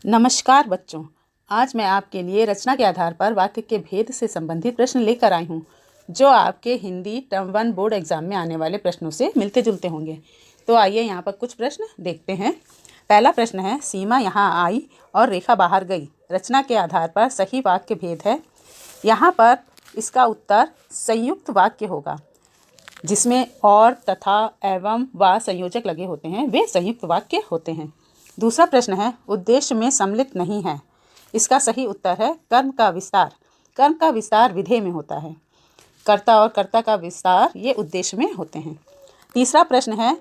नमस्कार बच्चों, आज मैं आपके लिए रचना के आधार पर वाक्य के भेद से संबंधित प्रश्न लेकर आई हूँ, जो आपके हिंदी टर्म 1 बोर्ड एग्जाम में आने वाले प्रश्नों से मिलते जुलते होंगे। तो आइए यहाँ पर कुछ प्रश्न देखते हैं। पहला प्रश्न है, सीमा यहाँ आई और रेखा बाहर गई। रचना के आधार पर सही वाक्य भेद है। यहाँ पर इसका उत्तर संयुक्त वाक्य होगा, जिसमें और, तथा, एवं, व संयोजक लगे होते हैं, वे संयुक्त वाक्य होते हैं। दूसरा प्रश्न है, उद्देश्य में सम्मिलित नहीं है। इसका सही उत्तर है कर्म का विस्तार। कर्म का विस्तार विधेय में होता है। कर्ता और कर्ता का विस्तार ये उद्देश्य में होते हैं। तीसरा प्रश्न है,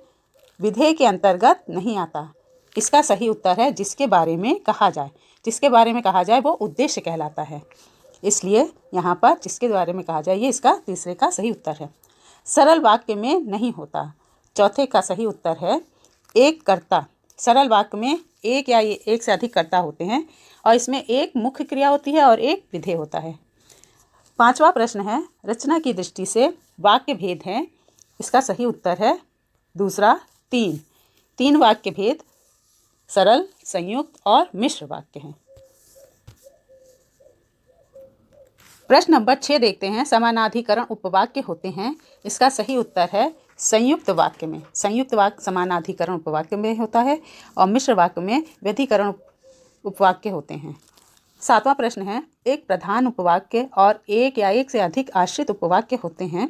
विधेय के अंतर्गत नहीं आता। इसका सही उत्तर है जिसके बारे में कहा जाए। जिसके बारे में कहा जाए वो उद्देश्य कहलाता है, इसलिए यहाँ पर जिसके बारे में कहा जाए ये इसका तीसरे का सही उत्तर है। सरल वाक्य में नहीं होता। चौथे का सही उत्तर है एक कर्ता। सरल वाक्य में एक या एक से अधिक कर्ता होते हैं और इसमें एक मुख्य क्रिया होती है और एक विधेय होता है। पांचवा प्रश्न है, रचना की दृष्टि से वाक्य भेद है। इसका सही उत्तर है दूसरा, तीन वाक्य भेद सरल, संयुक्त और मिश्र वाक्य हैं। प्रश्न नंबर 6 देखते हैं, समानाधिकरण उपवाक्य होते हैं। इसका सही उत्तर है संयुक्त वाक्य में। संयुक्त वाक्य समानाधिकरण उपवाक्य में होता है और मिश्र वाक्य में व्यधिकरण उपवाक्य होते हैं। सातवां प्रश्न है, एक प्रधान उपवाक्य और एक या एक से अधिक आश्रित उपवाक्य होते हैं।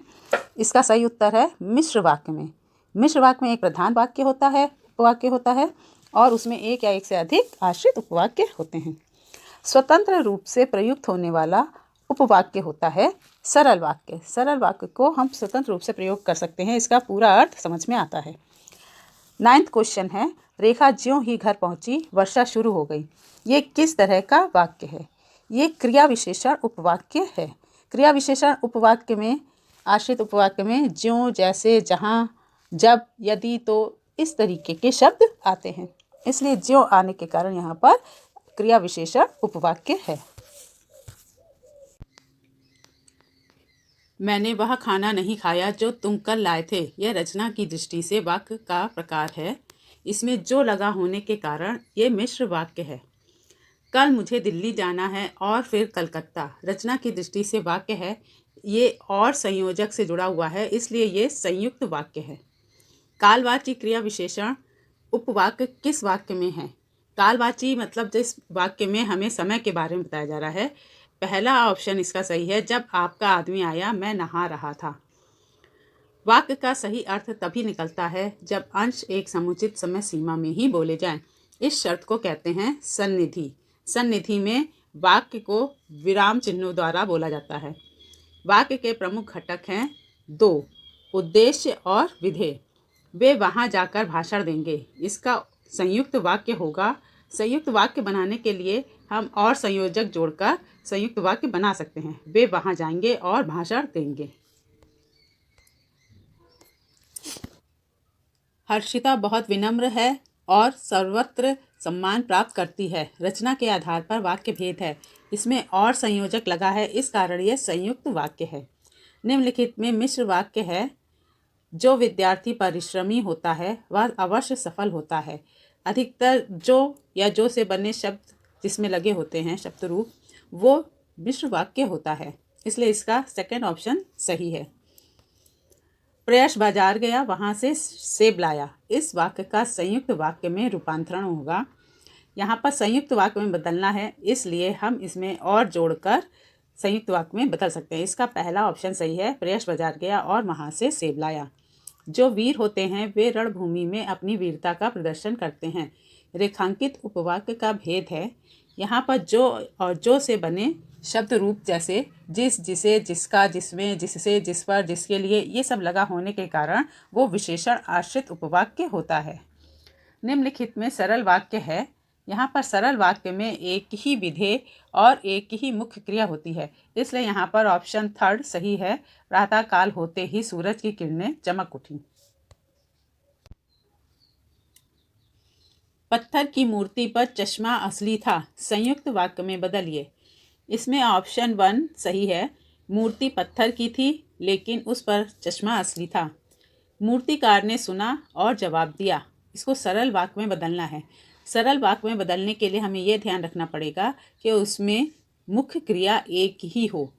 इसका सही उत्तर है मिश्र वाक्य में। मिश्र वाक्य में एक प्रधान वाक्य होता है, उपवाक्य होता है, और उसमें एक या एक से अधिक आश्रित उपवाक्य होते हैं। स्वतंत्र रूप से प्रयुक्त होने वाला उपवाक्य होता है सरल वाक्य। सरल वाक्य को हम स्वतंत्र रूप से प्रयोग कर सकते हैं, इसका पूरा अर्थ समझ में आता है। 9वां क्वेश्चन है, रेखा ज्यों ही घर पहुंची वर्षा शुरू हो गई। ये किस तरह का वाक्य है? ये क्रिया विशेषण उपवाक्य है। क्रिया विशेषण उपवाक्य में, आश्रित उपवाक्य में ज्यों, जैसे, जहाँ, जब, यदि, तो इस तरीके के शब्द आते हैं, इसलिए ज्यों आने के कारण यहाँ पर क्रिया विशेषण उपवाक्य है। मैंने वह खाना नहीं खाया जो तुम कल लाए थे। यह रचना की दृष्टि से वाक्य का प्रकार है। इसमें जो लगा होने के कारण ये मिश्र वाक्य है। कल मुझे दिल्ली जाना है और फिर कलकत्ता। रचना की दृष्टि से वाक्य है, ये और संयोजक से जुड़ा हुआ है, इसलिए ये संयुक्त वाक्य है। कालवाची क्रिया विशेषण उपवाक्य किस वाक्य में है? कालवाची मतलब जिस वाक्य में हमें समय के बारे में बताया जा रहा है। पहला ऑप्शन इसका सही है, जब आपका आदमी आया मैं नहा रहा था। वाक्य का सही अर्थ तभी निकलता है जब अंश एक समुचित समय सीमा में ही बोले जाएं। इस शर्त को कहते हैं सन्निधि। सन्निधि में वाक्य को विराम चिन्हों द्वारा बोला जाता है। वाक्य के प्रमुख घटक हैं दो, उद्देश्य और विधेय। वे वहां जाकर भाषण देंगे। इसका संयुक्त वाक्य होगा। संयुक्त वाक्य बनाने के लिए हम और संयोजक जोड़कर संयुक्त वाक्य बना सकते हैं। वे वहां जाएंगे और भाषण देंगे। हर्षिता बहुत विनम्र है और सर्वत्र सम्मान प्राप्त करती है। रचना के आधार पर वाक्य भेद है। इसमें और संयोजक लगा है, इस कारण यह संयुक्त वाक्य है। निम्नलिखित में मिश्र वाक्य है, जो विद्यार्थी परिश्रमी होता है वह अवश्य सफल होता है। अधिकतर जो या जो से बने शब्द जिसमें लगे होते हैं शब्द रूप, वो मिश्र वाक्य होता है, इसलिए इसका सेकंड ऑप्शन सही है। प्रयश बाजार गया, वहां से सेब लाया। इस वाक्य का संयुक्त वाक्य में रूपांतरण होगा। यहाँ पर संयुक्त वाक्य में बदलना है, इसलिए हम इसमें और जोड़कर संयुक्त वाक्य में बदल सकते हैं। इसका पहला ऑप्शन सही है, प्रयश बाजार गया और वहां से सेब लाया। जो वीर होते हैं वे रणभूमि में अपनी वीरता का प्रदर्शन करते हैं। रेखांकित उपवाक्य का भेद है। यहाँ पर जो और जो से बने शब्द रूप जैसे जिस, जिसे, जिसका, जिसमें, जिससे, जिस पर, जिसके लिए, ये सब लगा होने के कारण वो विशेषण आश्रित उपवाक्य होता है। निम्नलिखित में सरल वाक्य है। यहाँ पर सरल वाक्य में एक ही विधेय और एक ही मुख्य क्रिया होती है, इसलिए यहाँ पर ऑप्शन थर्ड सही है। प्रातः काल होते ही सूरज की किरणें चमक उठी। पत्थर की मूर्ति पर चश्मा असली था। संयुक्त वाक्य में बदलिए। इसमें ऑप्शन 1 सही है। मूर्ति पत्थर की थी लेकिन उस पर चश्मा असली था। मूर्तिकार ने सुना और जवाब दिया। इसको सरल वाक्य में बदलना है। सरल वाक्य में बदलने के लिए हमें यह ध्यान रखना पड़ेगा कि उसमें मुख्य क्रिया एक ही हो।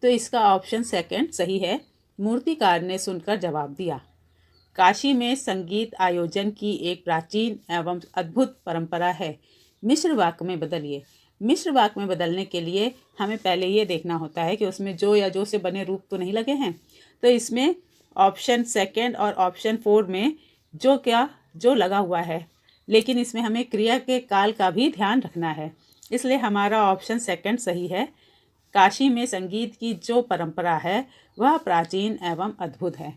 तो इसका ऑप्शन सेकंड सही है। मूर्तिकार ने सुनकर जवाब दिया। काशी में संगीत आयोजन की एक प्राचीन एवं अद्भुत परंपरा है। मिश्र वाक्य में बदलिए। मिश्र वाक्य में बदलने के लिए हमें पहले ये देखना होता है कि उसमें जो या जो से बने रूप तो नहीं लगे हैं। तो इसमें ऑप्शन सेकंड और ऑप्शन 4 में जो लगा हुआ है, लेकिन इसमें हमें क्रिया के काल का भी ध्यान रखना है। इसलिए हमारा ऑप्शन सेकंड सही है। काशी में संगीत की जो परंपरा है वह प्राचीन एवं अद्भुत है।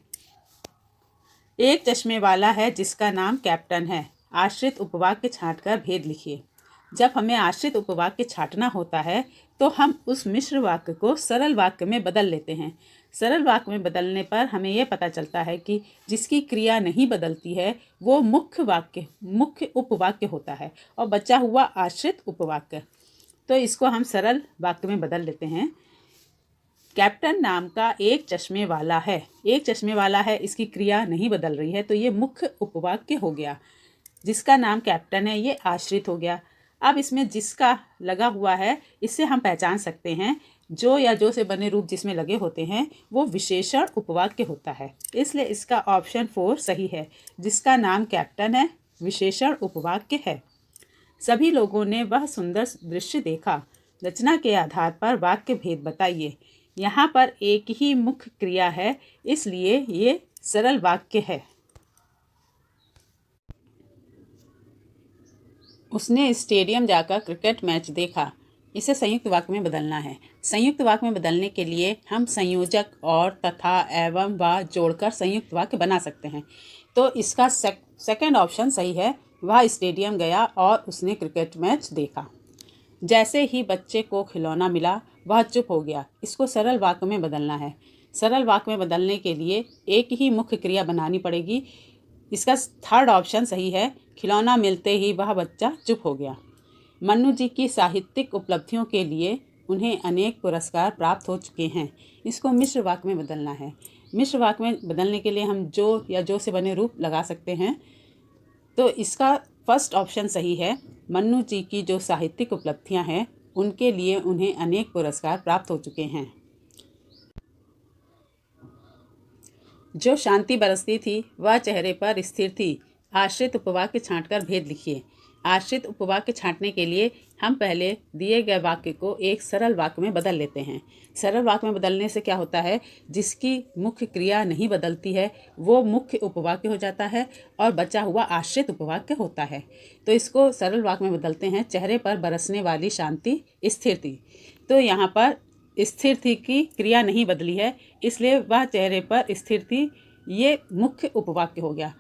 एक चश्मे वाला है जिसका नाम कैप्टन है। आश्रित उपवाक्य छांटकर भेद लिखिए। जब हमें आश्रित उपवाक्य छांटना होता है तो हम उस मिश्र वाक्य को सरल वाक्य में बदल लेते हैं। सरल वाक्य में बदलने पर हमें यह पता चलता है कि जिसकी क्रिया नहीं बदलती है वो मुख्य उपवाक्य होता है और बचा हुआ आश्रित उपवाक्य। तो इसको हम सरल वाक्य में बदल लेते हैं। कैप्टन नाम का एक चश्मे वाला है। एक चश्मे वाला है, इसकी क्रिया नहीं बदल रही है, तो ये मुख्य उपवाक्य हो गया। जिसका नाम कैप्टन है ये आश्रित हो गया। अब इसमें जिसका लगा हुआ है इससे हम पहचान सकते हैं जो या जो से बने रूप जिसमें लगे होते हैं वो विशेषण उपवाक्य होता है। इसलिए इसका ऑप्शन 4 सही है। जिसका नाम कैप्टन है विशेषण उपवाक्य है। सभी लोगों ने वह सुंदर दृश्य देखा। रचना के आधार पर वाक्य भेद बताइए। यहाँ पर एक ही मुख्य क्रिया है, इसलिए ये सरल वाक्य है। उसने स्टेडियम जाकर क्रिकेट मैच देखा। इसे संयुक्त वाक्य में बदलना है। संयुक्त वाक्य में बदलने के लिए हम संयोजक और, तथा, एवं, व जोड़कर संयुक्त वाक्य बना सकते हैं। तो इसका सेकंड ऑप्शन सही है। वह स्टेडियम गया और उसने क्रिकेट मैच देखा। जैसे ही बच्चे को खिलौना मिला वह चुप हो गया। इसको सरल वाक्य में बदलना है। सरल वाक्य में बदलने के लिए एक ही मुख्य क्रिया बनानी पड़ेगी। इसका थर्ड ऑप्शन सही है। खिलौना मिलते ही वह बच्चा चुप हो गया। मन्नू जी की साहित्यिक उपलब्धियों के लिए उन्हें अनेक पुरस्कार प्राप्त हो चुके हैं। इसको मिश्र वाक्य में बदलना है। मिश्र वाक्य में बदलने के लिए हम जो या जो से बने रूप लगा सकते हैं। तो इसका फर्स्ट ऑप्शन सही है। मन्नू जी की जो साहित्यिक उपलब्धियां हैं उनके लिए उन्हें अनेक पुरस्कार प्राप्त हो चुके हैं। जो शांति बरसती थी वह चेहरे पर स्थिर थी। आश्रित उपवाक्य छांटकर भेद लिखिए। आश्रित उपवाक्य छांटने के लिए हम पहले दिए गए वाक्य को एक सरल वाक्य में बदल लेते हैं। सरल वाक्य में बदलने से क्या होता है, जिसकी मुख्य क्रिया नहीं बदलती है वो मुख्य उपवाक्य हो जाता है और बचा हुआ आश्रित उपवाक्य होता है। तो इसको सरल वाक्य में बदलते हैं। चेहरे पर बरसने वाली शांति स्थिर थी। तो यहाँ पर स्थिर थी की क्रिया नहीं बदली है, इसलिए वह चेहरे पर स्थिर थी ये मुख्य उपवाक्य हो गया।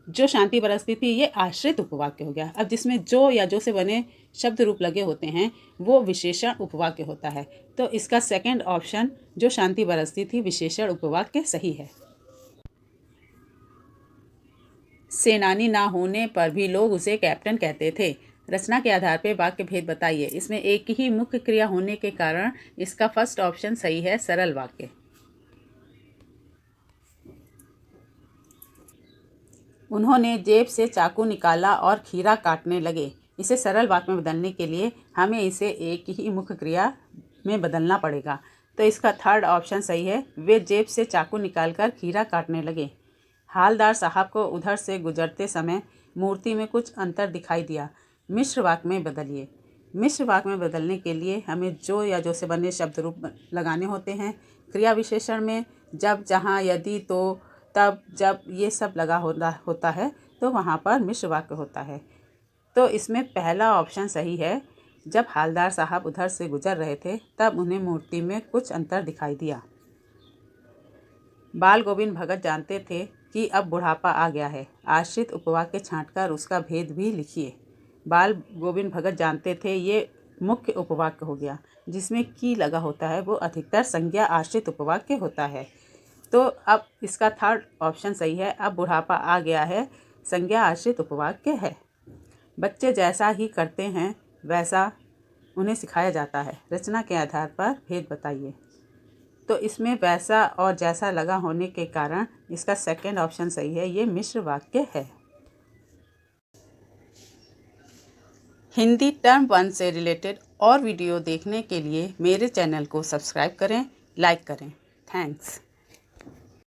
जो शांति बरसती थी ये आश्रित उपवाक्य हो गया। अब जिसमें जो या जो से बने शब्द रूप लगे होते हैं वो विशेषण उपवाक्य होता है। तो इसका सेकंड ऑप्शन जो शांति बरसती थी विशेषण उपवाक्य सही है। सेनानी ना होने पर भी लोग उसे कैप्टन कहते थे। रचना के आधार पर वाक्य भेद बताइए। इसमें एक ही मुख्य क्रिया होने के कारण इसका फर्स्ट ऑप्शन सही है, सरल वाक्य। उन्होंने जेब से चाकू निकाला और खीरा काटने लगे। इसे सरल वाक्य में बदलने के लिए हमें इसे एक ही मुख्य क्रिया में बदलना पड़ेगा। तो इसका थर्ड ऑप्शन सही है। वे जेब से चाकू निकालकर खीरा काटने लगे। हालदार साहब को उधर से गुजरते समय मूर्ति में कुछ अंतर दिखाई दिया। मिश्र वाक्य में बदलिए। मिश्र वाक्य में बदलने के लिए हमें जो या जो से बने शब्द रूप लगाने होते हैं। क्रिया विशेषण में जब, जहाँ, यदि, तो, तब, जब ये सब लगा होता है तो वहाँ पर मिश्र वाक्य होता है। तो इसमें पहला ऑप्शन सही है। जब हालदार साहब उधर से गुजर रहे थे तब उन्हें मूर्ति में कुछ अंतर दिखाई दिया। बाल गोविंद भगत जानते थे कि अब बुढ़ापा आ गया है। आश्रित उपवाक्य छांटकर उसका भेद भी लिखिए। बाल गोविंद भगत जानते थे ये मुख्य उपवाक्य हो गया। जिसमें की लगा होता है वो अधिकतर संज्ञा आश्रित उपवाक्य होता है। तो अब इसका थर्ड ऑप्शन सही है। अब बुढ़ापा आ गया है संज्ञा आश्रित उपवाक्य है। बच्चे जैसा ही करते हैं वैसा उन्हें सिखाया जाता है। रचना के आधार पर भेद बताइए। तो इसमें वैसा और जैसा लगा होने के कारण इसका सेकंड ऑप्शन सही है, ये मिश्र वाक्य है। हिंदी टर्म 1 से रिलेटेड और वीडियो देखने के लिए मेरे चैनल को सब्सक्राइब करें, लाइक करें। थैंक्स।